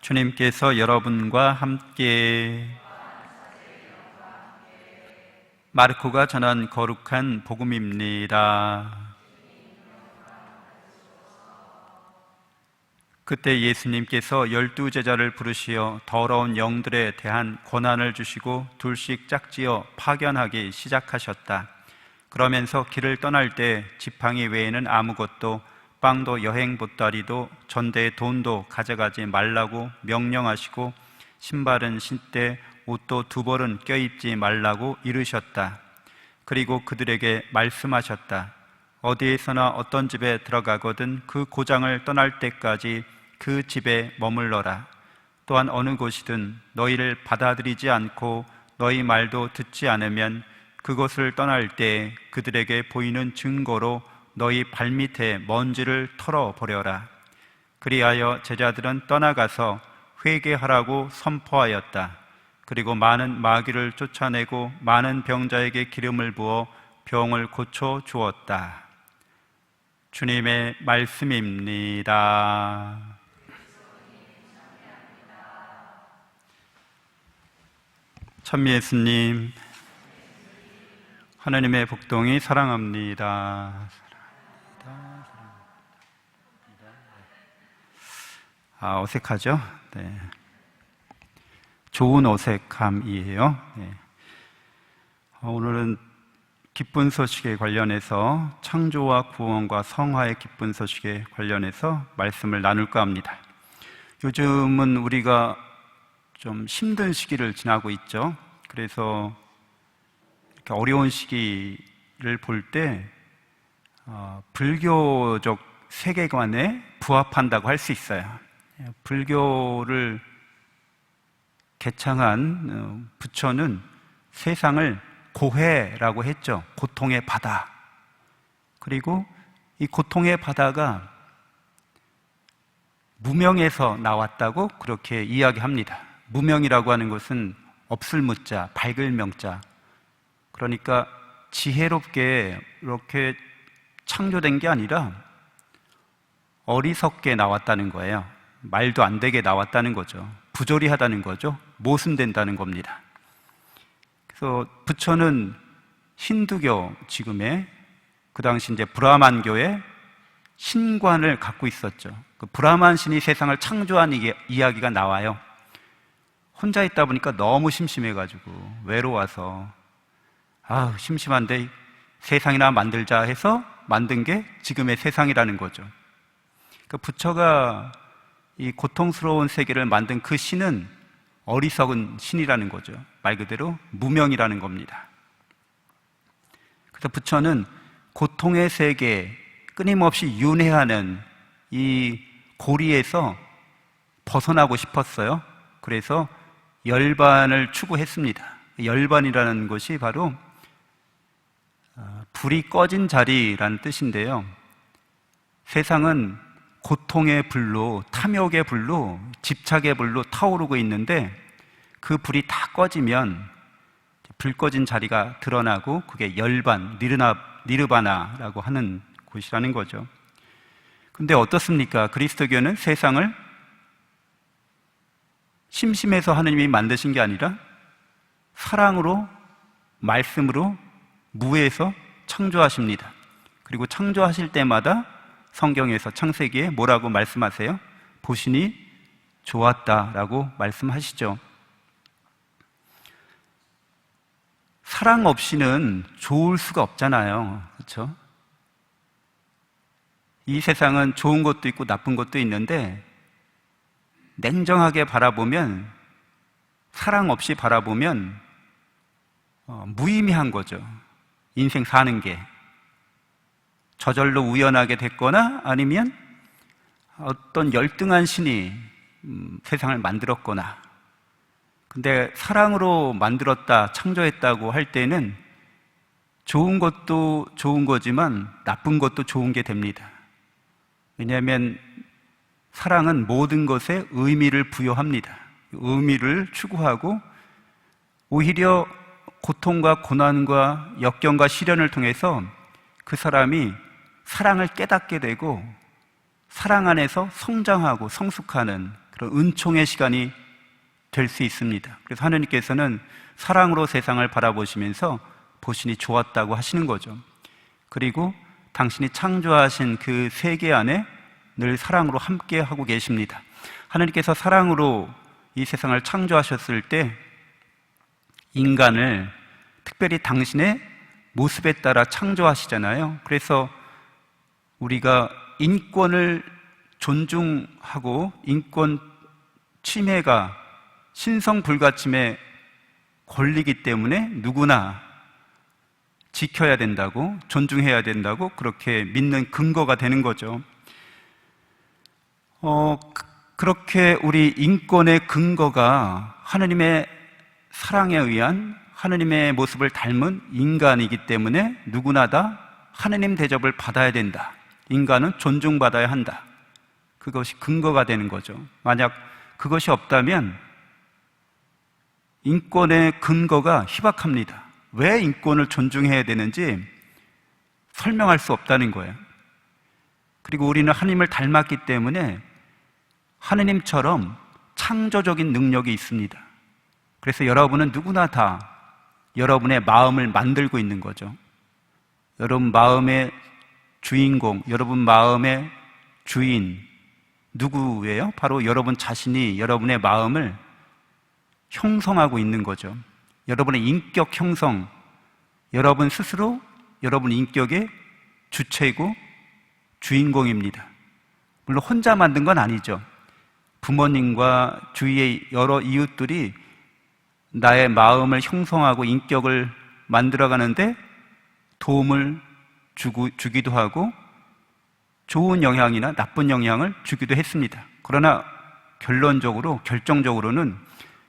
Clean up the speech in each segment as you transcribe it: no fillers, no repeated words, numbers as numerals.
주님께서 여러분과 함께 마르코가 전한 거룩한 복음입니다. 그때 예수님께서 12제자를 부르시어 더러운 영들에 대한 권한을 주시고 둘씩 짝지어 파견하기 시작하셨다. 그러면서 길을 떠날 때 지팡이 외에는 아무것도, 빵도 여행 보따리도 전대의 돈도 가져가지 말라고 명령하시고 신발은 신되 옷도 두 벌은 껴입지 말라고 이르셨다. 그리고 그들에게 말씀하셨다. 어디에서나 어떤 집에 들어가거든 그 고장을 떠날 때까지 그 집에 머물러라. 또한 어느 곳이든 너희를 받아들이지 않고 너희 말도 듣지 않으면 그곳을 떠날 때 그들에게 보이는 증거로 너희 발밑에 먼지를 털어버려라. 그리하여 제자들은 떠나가서 회개하라고 선포하였다. 그리고 많은 마귀를 쫓아내고 많은 병자에게 기름을 부어 병을 고쳐 주었다. 주님의 말씀입니다. 천미 예수님, 하나님의 복동이 사랑합니다. 어색하죠? 네. 좋은 어색함이에요. 네. 오늘은 기쁜 소식에 관련해서 창조와 구원과 성화의 기쁜 소식에 관련해서 말씀을 나눌까 합니다. 요즘은 우리가 좀 힘든 시기를 지나고 있죠. 그래서 이렇게 어려운 시기를 볼 때 불교적 세계관에 부합한다고 할 수 있어요. 불교를 개창한 부처는 세상을 고해라고 했죠. 고통의 바다. 그리고 이 고통의 바다가 무명에서 나왔다고 그렇게 이야기합니다. 무명이라고 하는 것은 없을 무자, 밝을 명자. 그러니까 지혜롭게 이렇게 창조된 게 아니라 어리석게 나왔다는 거예요. 말도 안 되게 나왔다는 거죠. 부조리하다는 거죠. 모순된다는 겁니다. 그래서 부처는 힌두교, 지금의 그 당시 이제 브라만교의 신관을 갖고 있었죠. 그 브라만 신이 세상을 창조한 이야기가 나와요. 혼자 있다 보니까 너무 심심해가지고 외로워서 심심한데 세상이나 만들자 해서 만든 게 지금의 세상이라는 거죠. 그 부처가 이 고통스러운 세계를 만든 그 신은 어리석은 신이라는 거죠. 말 그대로 무명이라는 겁니다. 그래서 부처는 고통의 세계, 끊임없이 윤회하는 이 고리에서 벗어나고 싶었어요. 그래서 열반을 추구했습니다. 열반이라는 것이 바로 불이 꺼진 자리라는 뜻인데요. 세상은 고통의 불로, 탐욕의 불로, 집착의 불로 타오르고 있는데 그 불이 다 꺼지면 불 꺼진 자리가 드러나고 그게 열반, 니르바나라고 하는 곳이라는 거죠. 근데 어떻습니까? 그리스도교는 세상을 심심해서 하느님이 만드신 게 아니라 사랑으로, 말씀으로, 무에서 창조하십니다. 그리고 창조하실 때마다 성경에서 창세기에 뭐라고 말씀하세요? 보시니 좋았다라고 말씀하시죠. 사랑 없이는 좋을 수가 없잖아요. 그렇죠? 이 세상은 좋은 것도 있고 나쁜 것도 있는데 냉정하게 바라보면, 사랑 없이 바라보면 무의미한 거죠. 인생 사는 게 저절로 우연하게 됐거나 아니면 어떤 열등한 신이 세상을 만들었거나. 근데 사랑으로 만들었다, 창조했다고 할 때는 좋은 것도 좋은 거지만 나쁜 것도 좋은 게 됩니다. 왜냐하면 사랑은 모든 것에 의미를 부여합니다. 의미를 추구하고 오히려 고통과 고난과 역경과 시련을 통해서 그 사람이 사랑을 깨닫게 되고 사랑 안에서 성장하고 성숙하는 그런 은총의 시간이 될 수 있습니다. 그래서 하느님께서는 사랑으로 세상을 바라보시면서 보시니 좋았다고 하시는 거죠. 그리고 당신이 창조하신 그 세계 안에 늘 사랑으로 함께 하고 계십니다. 하느님께서 사랑으로 이 세상을 창조하셨을 때 인간을 특별히 당신의 모습에 따라 창조하시잖아요. 그래서 우리가 인권을 존중하고 인권 침해가 신성불가침의 권리이기 때문에 누구나 지켜야 된다고, 존중해야 된다고 그렇게 믿는 근거가 되는 거죠. 그렇게 우리 인권의 근거가 하느님의 사랑에 의한 하느님의 모습을 닮은 인간이기 때문에 누구나 다 하느님 대접을 받아야 된다. 인간은 존중받아야 한다. 그것이 근거가 되는 거죠. 만약 그것이 없다면 인권의 근거가 희박합니다. 왜 인권을 존중해야 되는지 설명할 수 없다는 거예요. 그리고 우리는 하느님을 닮았기 때문에 하느님처럼 창조적인 능력이 있습니다. 그래서 여러분은 누구나 다 여러분의 마음을 만들고 있는 거죠. 여러분 마음의 주인공, 여러분 마음의 주인 누구예요? 바로 여러분 자신이 여러분의 마음을 형성하고 있는 거죠. 여러분의 인격 형성, 여러분 스스로 여러분 인격의 주체이고 주인공입니다. 물론 혼자 만든 건 아니죠. 부모님과 주위의 여러 이웃들이 나의 마음을 형성하고 인격을 만들어가는데 도움을 주기도 하고 좋은 영향이나 나쁜 영향을 주기도 했습니다. 그러나 결정적으로는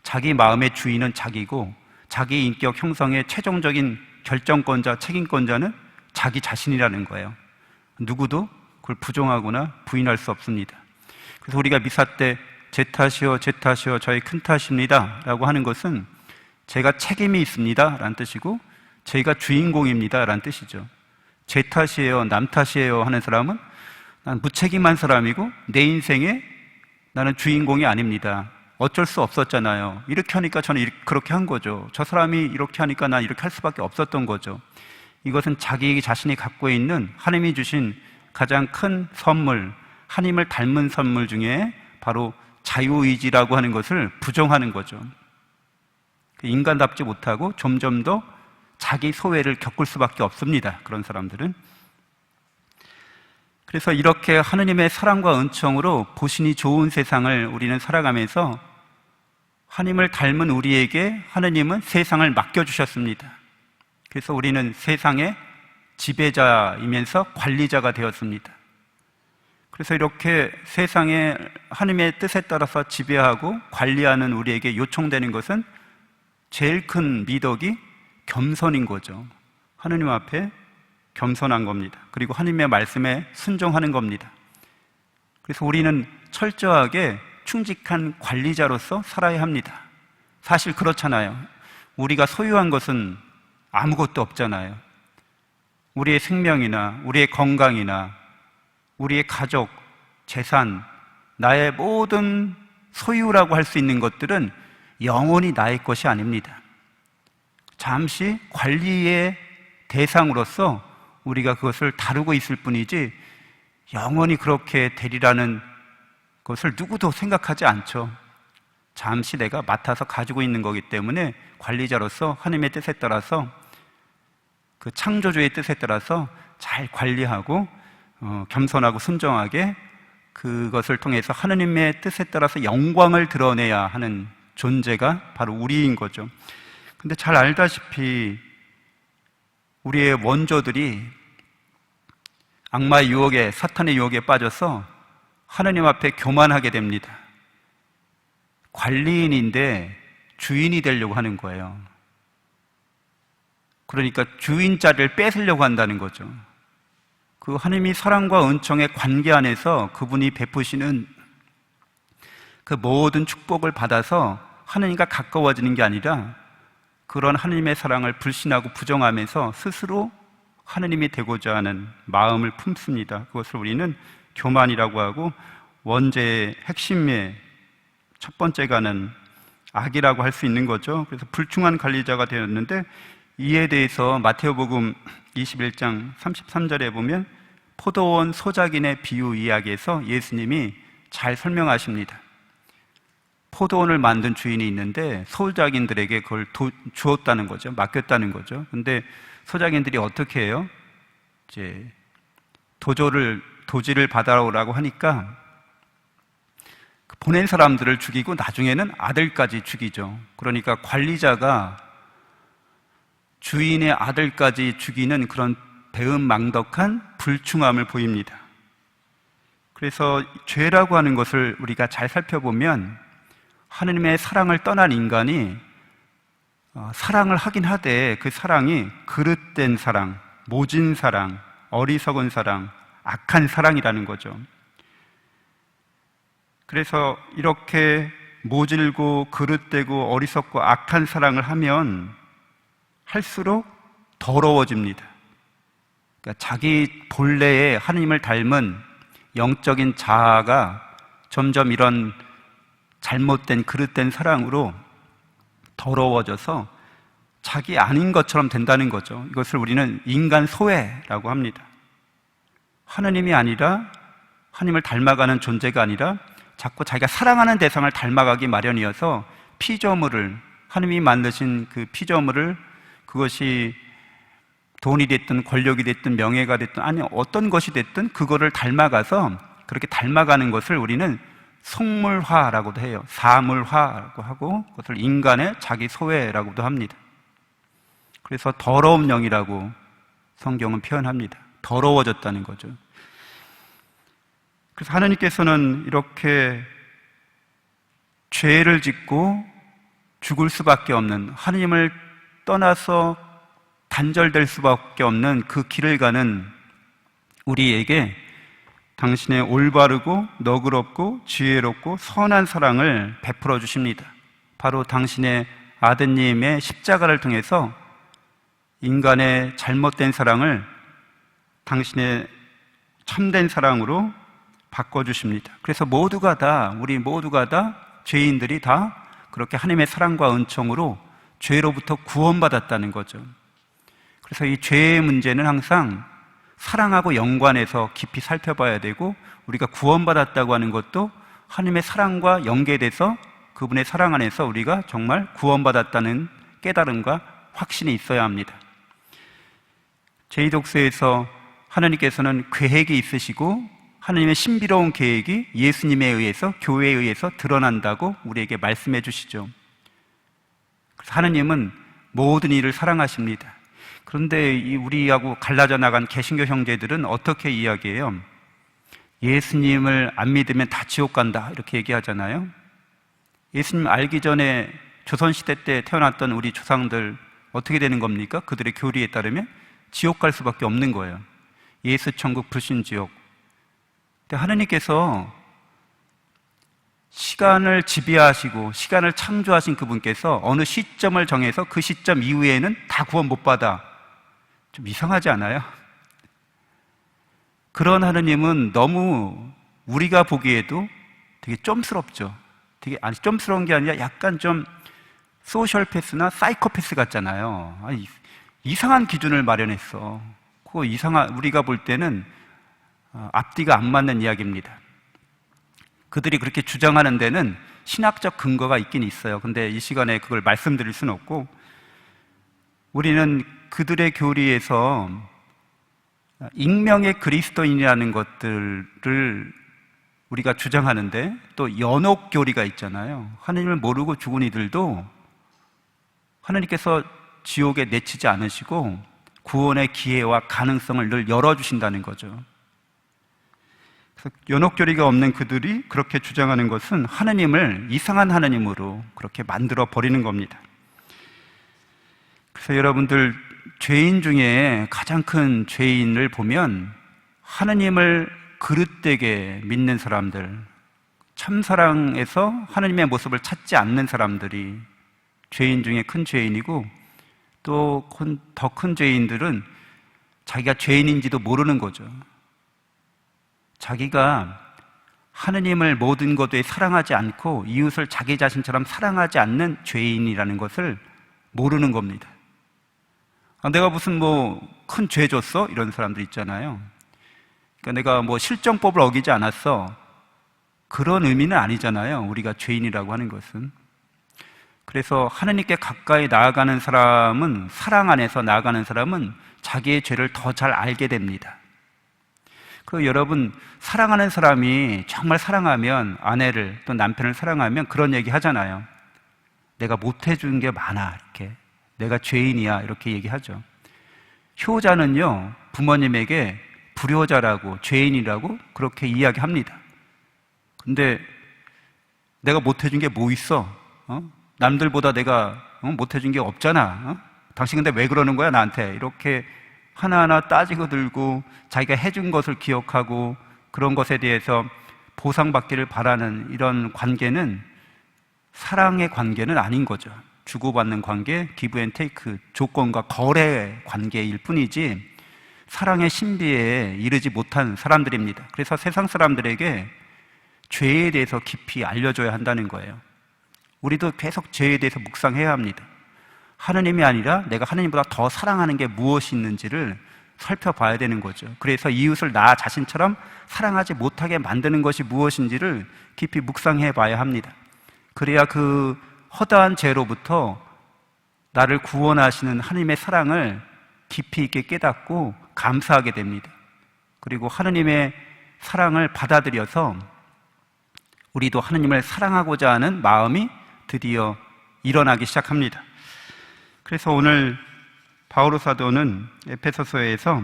자기 마음의 주인은 자기고 자기 인격 형성의 최종적인 결정권자, 책임권자는 자기 자신이라는 거예요. 누구도 그걸 부정하거나 부인할 수 없습니다. 그래서 우리가 미사 때 제 탓이요, 제 탓이요, 저의 큰 탓입니다 라고 하는 것은 제가 책임이 있습니다 라는 뜻이고 제가 주인공입니다 라는 뜻이죠. 제 탓이에요, 남 탓이에요 하는 사람은 난 무책임한 사람이고 내 인생에 나는 주인공이 아닙니다. 어쩔 수 없었잖아요. 이렇게 하니까 저는 그렇게 한 거죠. 저 사람이 이렇게 하니까 난 이렇게 할 수밖에 없었던 거죠. 이것은 자기 자신이 갖고 있는 하나님이 주신 가장 큰 선물, 하나님을 닮은 선물 중에 바로 자유의지라고 하는 것을 부정하는 거죠. 인간답지 못하고 점점 더 자기 소외를 겪을 수밖에 없습니다. 그런 사람들은. 그래서 이렇게 하느님의 사랑과 은총으로 보시니 좋은 세상을 우리는 살아가면서 하느님을 닮은 우리에게 하느님은 세상을 맡겨주셨습니다. 그래서 우리는 세상의 지배자이면서 관리자가 되었습니다. 그래서 이렇게 세상의 하느님의 뜻에 따라서 지배하고 관리하는 우리에게 요청되는 것은 제일 큰 미덕이 겸손인 거죠. 하느님 앞에 겸손한 겁니다. 그리고 하느님의 말씀에 순종하는 겁니다. 그래서 우리는 철저하게 충직한 관리자로서 살아야 합니다. 사실 그렇잖아요. 우리가 소유한 것은 아무것도 없잖아요. 우리의 생명이나 우리의 건강이나 우리의 가족, 재산, 나의 모든 소유라고 할 수 있는 것들은 영원히 나의 것이 아닙니다. 잠시 관리의 대상으로서 우리가 그것을 다루고 있을 뿐이지 영원히 그렇게 되리라는 것을 누구도 생각하지 않죠. 잠시 내가 맡아서 가지고 있는 거기 때문에 관리자로서 하나님의 뜻에 따라서 그 창조주의 뜻에 따라서 잘 관리하고 겸손하고 순종하게 그것을 통해서 하나님의 뜻에 따라서 영광을 드러내야 하는 존재가 바로 우리인 거죠. 근데 잘 알다시피 우리의 원조들이 악마의 유혹에, 사탄의 유혹에 빠져서 하나님 앞에 교만하게 됩니다. 관리인인데 주인이 되려고 하는 거예요. 그러니까 주인 자리를 뺏으려고 한다는 거죠. 그 하나님이 사랑과 은총의 관계 안에서 그분이 베푸시는 그 모든 축복을 받아서 하나님과 가까워지는 게 아니라 그런 하나님의 사랑을 불신하고 부정하면서 스스로 하나님이 되고자 하는 마음을 품습니다. 그것을 우리는 교만이라고 하고 원죄의 핵심의 첫 번째가는 악이라고 할 수 있는 거죠. 그래서 불충한 관리자가 되었는데, 이에 대해서 마태오복음 21장 33절에 보면 포도원 소작인의 비유 이야기에서 예수님이 잘 설명하십니다. 포도원을 만든 주인이 있는데 소작인들에게 그걸 주었다는 거죠. 맡겼다는 거죠. 근데 소작인들이 어떻게 해요? 이제 도지를 받아오라고 하니까 보낸 사람들을 죽이고 나중에는 아들까지 죽이죠. 그러니까 관리자가 주인의 아들까지 죽이는 그런 배은망덕한 불충함을 보입니다. 그래서 죄라고 하는 것을 우리가 잘 살펴보면 하느님의 사랑을 떠난 인간이 사랑을 하긴 하되 그 사랑이 그릇된 사랑, 모진 사랑, 어리석은 사랑, 악한 사랑이라는 거죠. 그래서 이렇게 모질고 그릇되고 어리석고 악한 사랑을 하면 할수록 더러워집니다. 그러니까 자기 본래의 하나님을 닮은 영적인 자아가 점점 이런 잘못된 그릇된 사랑으로 더러워져서 자기 아닌 것처럼 된다는 거죠. 이것을 우리는 인간 소외라고 합니다. 하나님이 아니라, 하나님을 닮아가는 존재가 아니라 자꾸 자기가 사랑하는 대상을 닮아가기 마련이어서 피조물을, 하나님이 만드신 그 피조물을, 그것이 돈이 됐든 권력이 됐든 명예가 됐든 아니 어떤 것이 됐든 그거를 닮아가서 그렇게 닮아가는 것을 우리는 속물화라고도 해요. 사물화라고 하고 그것을 인간의 자기 소외라고도 합니다. 그래서 더러운 영이라고 성경은 표현합니다. 더러워졌다는 거죠. 그래서 하나님께서는 이렇게 죄를 짓고 죽을 수밖에 없는, 하나님을 떠나서 단절될 수밖에 없는 그 길을 가는 우리에게 당신의 올바르고 너그럽고 지혜롭고 선한 사랑을 베풀어 주십니다. 바로 당신의 아드님의 십자가를 통해서 인간의 잘못된 사랑을 당신의 참된 사랑으로 바꿔주십니다. 그래서 우리 모두가 다, 죄인들이 다 그렇게 하나님의 사랑과 은총으로 죄로부터 구원받았다는 거죠. 그래서 이 죄의 문제는 항상 사랑하고 연관해서 깊이 살펴봐야 되고, 우리가 구원받았다고 하는 것도 하나님의 사랑과 연계돼서 그분의 사랑 안에서 우리가 정말 구원받았다는 깨달음과 확신이 있어야 합니다. 제2독서에서 하나님께서는 계획이 있으시고 하나님의 신비로운 계획이 예수님에 의해서, 교회에 의해서 드러난다고 우리에게 말씀해 주시죠. 그래서 하나님은 모든 이를 사랑하십니다. 그런데 우리하고 갈라져 나간 개신교 형제들은 어떻게 이야기해요? 예수님을 안 믿으면 다 지옥 간다 이렇게 얘기하잖아요. 예수님 알기 전에 조선시대 때 태어났던 우리 조상들 어떻게 되는 겁니까? 그들의 교리에 따르면 지옥 갈 수밖에 없는 거예요. 예수 천국 불신 지옥. 근데 하나님께서 시간을 지배하시고 시간을 창조하신 그분께서 어느 시점을 정해서 그 시점 이후에는 다 구원 못 받아. 좀 이상하지 않아요? 그런 하느님은 너무 우리가 보기에도 되게 쫌스럽죠. 아니 쫌스러운 게 아니라 약간 좀 소셜패스나 사이코패스 같잖아요. 아니, 이상한 기준을 마련했어. 우리가 볼 때는 앞뒤가 안 맞는 이야기입니다. 그들이 그렇게 주장하는 데는 신학적 근거가 있긴 있어요. 근데 이 시간에 그걸 말씀드릴 수는 없고, 우리는 그들의 교리에서 익명의 그리스도인이라는 것들을 우리가 주장하는데, 또 연옥 교리가 있잖아요. 하나님을 모르고 죽은 이들도 하나님께서 지옥에 내치지 않으시고 구원의 기회와 가능성을 늘 열어주신다는 거죠. 그래서 연옥교리가 없는 그들이 그렇게 주장하는 것은 하나님을 이상한 하나님으로 그렇게 만들어 버리는 겁니다. 그래서 여러분들, 죄인 중에 가장 큰 죄인을 보면 하나님을 그릇되게 믿는 사람들, 참사랑에서 하나님의 모습을 찾지 않는 사람들이 죄인 중에 큰 죄인이고, 또 더 큰 죄인들은 자기가 죄인인지도 모르는 거죠. 자기가 하느님을 모든 것에 사랑하지 않고 이웃을 자기 자신처럼 사랑하지 않는 죄인이라는 것을 모르는 겁니다. 내가 무슨 큰 죄 줬어? 이런 사람들 있잖아요. 그러니까 내가 실정법을 어기지 않았어. 그런 의미는 아니잖아요. 우리가 죄인이라고 하는 것은. 그래서 하느님께 가까이 나아가는 사람은, 사랑 안에서 나아가는 사람은 자기의 죄를 더 잘 알게 됩니다. 여러분, 사랑하는 사람이 정말 사랑하면, 아내를 또 남편을 사랑하면 그런 얘기 하잖아요. 내가 못해준 게 많아, 이렇게. 내가 죄인이야, 이렇게 얘기하죠. 효자는요, 부모님에게 불효자라고, 죄인이라고 그렇게 이야기합니다. 근데 내가 못해준 게 뭐 있어? 남들보다 내가 못해준 게 없잖아. 당신 근데 왜 그러는 거야, 나한테? 이렇게 하나하나 따지고 들고 자기가 해준 것을 기억하고 그런 것에 대해서 보상받기를 바라는 이런 관계는 사랑의 관계는 아닌 거죠. 주고받는 관계, 기브 앤 테이크, 조건과 거래 관계일 뿐이지 사랑의 신비에 이르지 못한 사람들입니다. 그래서 세상 사람들에게 죄에 대해서 깊이 알려줘야 한다는 거예요. 우리도 계속 죄에 대해서 묵상해야 합니다. 하느님이 아니라 내가 하느님보다 더 사랑하는 게 무엇이 있는지를 살펴봐야 되는 거죠. 그래서 이웃을 나 자신처럼 사랑하지 못하게 만드는 것이 무엇인지를 깊이 묵상해 봐야 합니다. 그래야 그 허다한 죄로부터 나를 구원하시는 하느님의 사랑을 깊이 있게 깨닫고 감사하게 됩니다. 그리고 하느님의 사랑을 받아들여서 우리도 하느님을 사랑하고자 하는 마음이 드디어 일어나기 시작합니다. 그래서 오늘 바오로 사도는 에베소서에서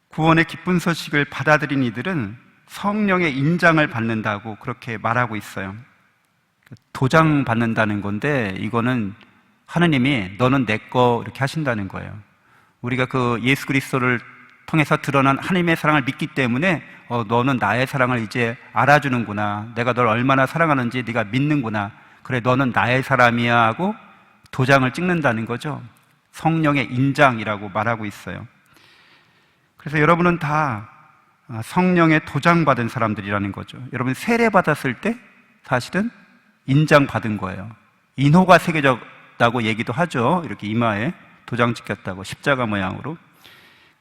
구원의 기쁜 소식을 받아들인 이들은 성령의 인장을 받는다고 그렇게 말하고 있어요. 도장 받는다는 건데 이거는 하느님이 너는 내 거 이렇게 하신다는 거예요. 우리가 그 예수 그리스도를 통해서 드러난 하나님의 사랑을 믿기 때문에 너는 나의 사랑을 이제 알아주는구나. 내가 널 얼마나 사랑하는지 네가 믿는구나. 그래, 너는 나의 사람이야 하고 도장을 찍는다는 거죠. 성령의 인장이라고 말하고 있어요. 그래서 여러분은 다 성령의 도장받은 사람들이라는 거죠. 여러분 세례받았을 때 사실은 인장받은 거예요. 인호가 새겨졌다고 얘기도 하죠. 이렇게 이마에 도장 찍혔다고, 십자가 모양으로.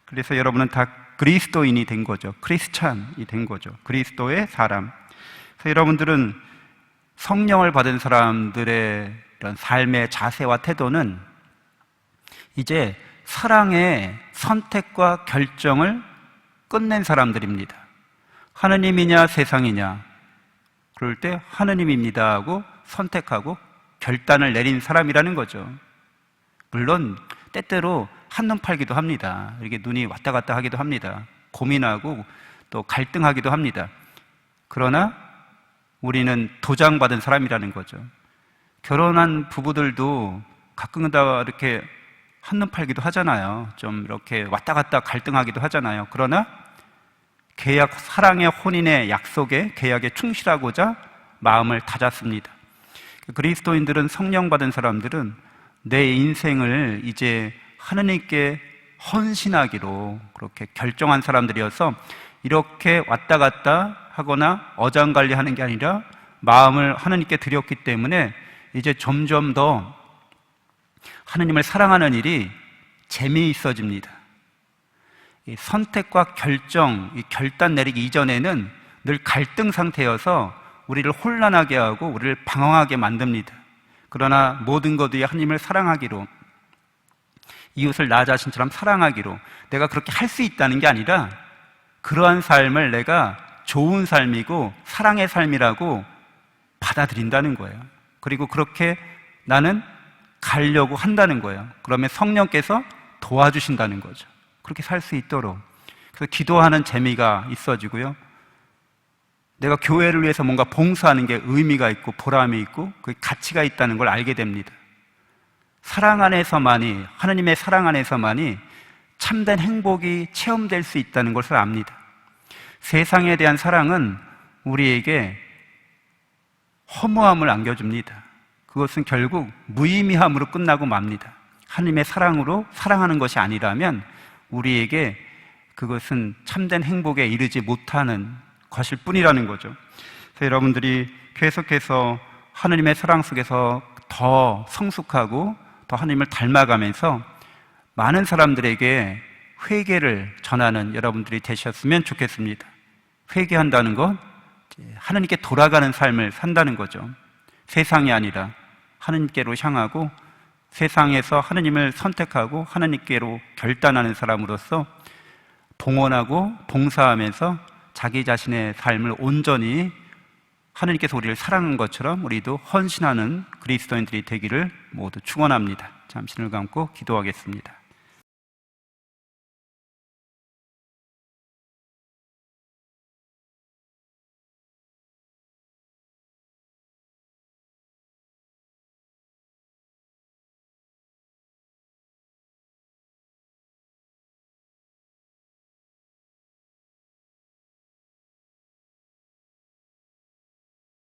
그래서 여러분은 다 그리스도인이 된 거죠. 크리스찬이 된 거죠. 그리스도의 사람. 그래서 여러분들은 성령을 받은 사람들의 이런 삶의 자세와 태도는 이제 사랑의 선택과 결정을 끝낸 사람들입니다. 하느님이냐 세상이냐, 그럴 때 하느님입니다 하고 선택하고 결단을 내린 사람이라는 거죠. 물론 때때로 한눈 팔기도 합니다. 이렇게 눈이 왔다 갔다 하기도 합니다. 고민하고 또 갈등하기도 합니다. 그러나 우리는 도장받은 사람이라는 거죠. 결혼한 부부들도 가끔가다 이렇게 한눈 팔기도 하잖아요. 좀 이렇게 왔다 갔다 갈등하기도 하잖아요. 그러나 계약, 사랑의 혼인의 약속에, 계약에 충실하고자 마음을 다잡습니다. 그리스도인들은, 성령 받은 사람들은 내 인생을 이제 하느님께 헌신하기로 그렇게 결정한 사람들이어서 이렇게 왔다 갔다 하거나 어장관리하는 게 아니라 마음을 하느님께 드렸기 때문에 이제 점점 더 하느님을 사랑하는 일이 재미있어집니다. 이 선택과 결정, 이 결단 내리기 이전에는 늘 갈등 상태여서 우리를 혼란하게 하고 우리를 방황하게 만듭니다. 그러나 모든 것 위에 하느님을 사랑하기로, 이웃을 나 자신처럼 사랑하기로, 내가 그렇게 할 수 있다는 게 아니라 그러한 삶을 내가 좋은 삶이고 사랑의 삶이라고 받아들인다는 거예요. 그리고 그렇게 나는 가려고 한다는 거예요. 그러면 성령께서 도와주신다는 거죠. 그렇게 살 수 있도록. 그래서 기도하는 재미가 있어지고요. 내가 교회를 위해서 뭔가 봉사하는 게 의미가 있고 보람이 있고 그 가치가 있다는 걸 알게 됩니다. 사랑 안에서만이, 하느님의 사랑 안에서만이 참된 행복이 체험될 수 있다는 것을 압니다. 세상에 대한 사랑은 우리에게 허무함을 안겨줍니다. 그것은 결국 무의미함으로 끝나고 맙니다. 하느님의 사랑으로 사랑하는 것이 아니라면 우리에게 그것은 참된 행복에 이르지 못하는 것일 뿐이라는 거죠. 그래서 여러분들이 계속해서 하느님의 사랑 속에서 더 성숙하고 더 하느님을 닮아가면서 많은 사람들에게 회개를 전하는 여러분들이 되셨으면 좋겠습니다. 회개한다는 건 하느님께 돌아가는 삶을 산다는 거죠. 세상이 아니라 하느님께로 향하고 세상에서 하느님을 선택하고 하느님께로 결단하는 사람으로서 봉헌하고 봉사하면서 자기 자신의 삶을 온전히 하느님께서 우리를 사랑한 것처럼 우리도 헌신하는 그리스도인들이 되기를 모두 축원합니다. 잠시 눈을 감고 기도하겠습니다.